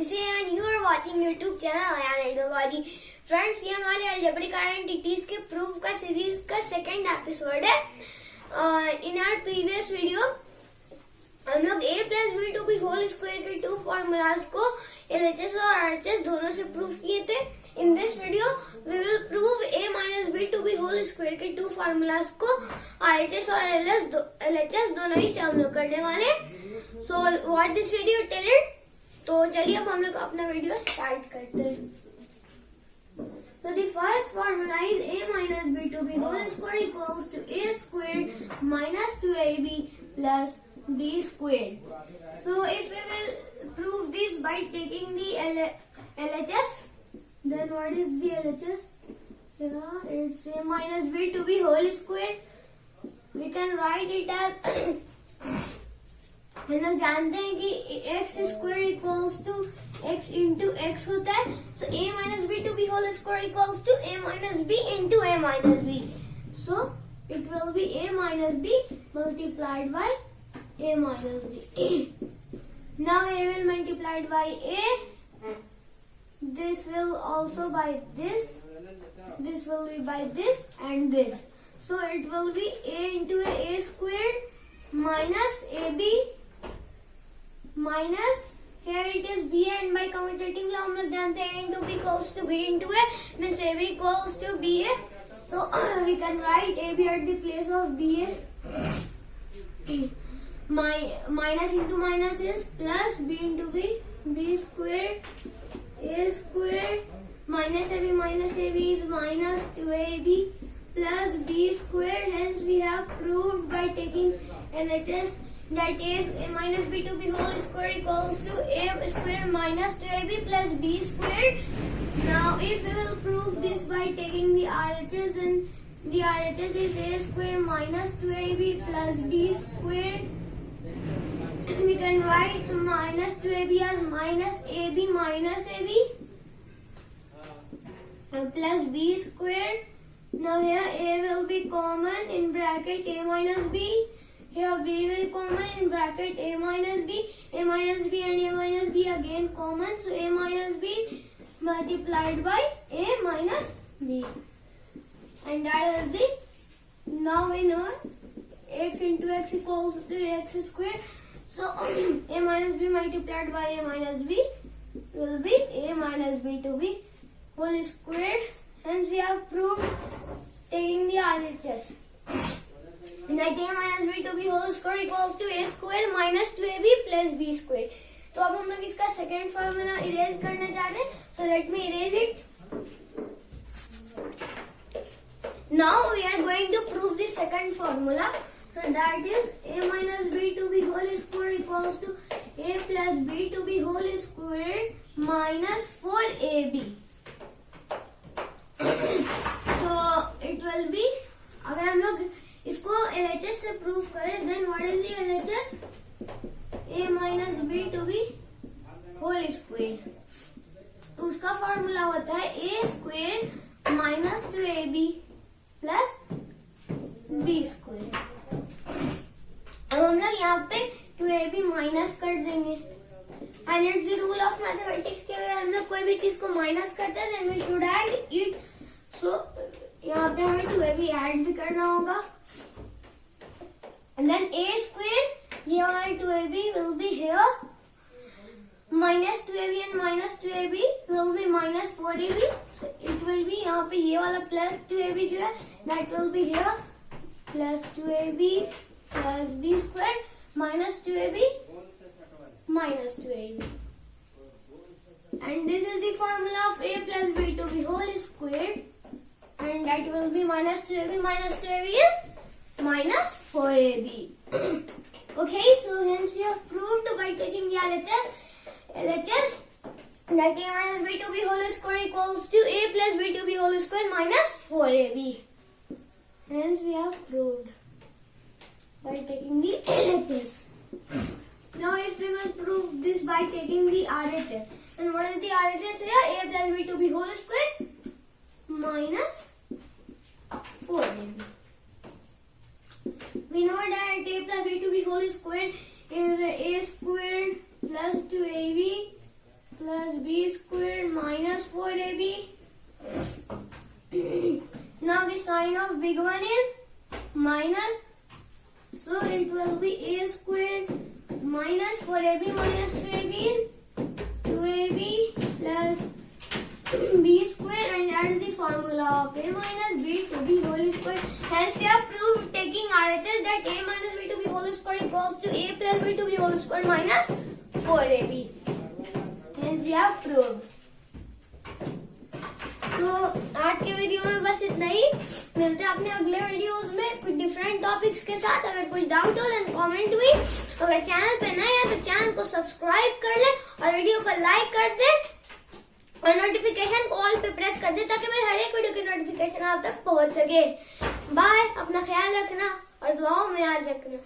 This is Ayaan. You are watching YouTube channel Ayaan Edulogy. Friends, ये हमारे Algebraic Identities के proof का series का second episode है. In our previous video हम लोग a plus b to b whole square के two formulas को LHS और RHS दोनों से proof किए थे. In this video we will prove a minus b to b whole square के two formulas को RHS और LHS दोनों ही से हम लोग करने वाले. So watch this video till it. तो चलिए अब हम लोग अपना वीडियो स्टार्ट करते हैं. So the first formula is a minus b to b whole square equals to a squared minus 2ab plus b squared. So if we will prove this by taking the LHS, then what is the LHS? Yeah, it's a minus b to b whole square. We can write it as हम लोग जानते हैं कि x square equals to x into x होता है. So a minus b to b whole square equals to a minus b into a minus b. So it will be a minus b multiplied by a minus b. Now a will multiplied by a. This will also by this. This will be by this and this. So it will be a into a squared minus ab minus here it is b, and by commutating law हम लोग जानते हैं a into b equals to b into a means ab equals to ba. So we can write ab at the place of ba. Minus into minus is plus b into b squared a squared minus ab is minus 2ab plus b squared. Hence we have proved by taking LHS that a minus b to b whole square equals to a square minus 2ab plus b squared. Now if we will prove this by taking the RHS, then the RHS is a square minus 2ab plus b squared. We can write minus 2ab as minus ab plus b squared. Now here a will be common in bracket a minus b. Here b will common in bracket a minus b and a minus b again common. So a minus b multiplied by a minus b. And that is the, now we know x into x equals to x squared. So a minus b multiplied by a minus b will be a minus b to b whole squared. Hence we have proved taking the RHS that a minus b to b whole square equals to a square minus 2ab plus b square. तो अब हम लोग इसका second formula erase करने जा रहे हैं. So let me erase it. Now we are going to prove the second formula. So that is a minus b to b whole square equals to a plus b to b whole square minus 4ab. So it will be, अगर हम लोग इसको LHS से prove करें, then what is the LHS? a minus b to b whole square. तो उसका formula होता है a square minus 2ab plus b square. अब हम लोग यहाँ पे 2ab माइनस कर देंगे. And it's the rule of mathematics कि अगर हम लोग कोई भी चीज को माइनस करते हैं then we should add it. So यहाँ पे हमें 2ab ऐड भी करना होगा. And then a square, ये वाला 2ab will be here. Minus 2ab and minus 2ab will be minus 4ab. So it will be यहाँ पे ये वाला plus 2ab जो है that will be here. Plus 2ab plus b square minus 2ab minus 2ab. And this is the formula of a plus b to b whole square. And that will be minus 2ab. Minus 2ab is minus 4ab. Okay, so hence we have proved by taking the LHS that a minus b to b whole square equals to a plus b to b whole square minus 4ab. Hence we have proved by taking the LHS. Now if we will prove this by taking the RHS, then what is the RHS here? A plus b to b whole square minus 4ab. We know that a plus b to b whole square is a square plus 2ab plus b squared minus 4ab. Now the sign of big one is minus, so it will be a squared minus 4ab minus 2ab, 2ab plus b square, and that is the formula of a minus b to b whole square. Hence we have proved taking RHS that a minus b to b whole square equals to a plus b to b whole square minus 4ab. Hence we have proved. So आज के video में बस इतना ही. मिलते हैं अपने अगले videos में कुछ डिफरेंट टॉपिक्स के साथ. अगर कुछ डाउट हो देन कमेंट भी. अगर चैनल पे नए हैं तो चैनल को सब्सक्राइब कर ले और वीडियो को लाइक कर दे और नोटिफिकेशन को ऑल पे प्रेस कर दे ताकि मेरे हर एक वीडियो की नोटिफिकेशन आप तक पहुंच सके. बाय. अपना ख्याल रखना और दुआओं में याद रखना.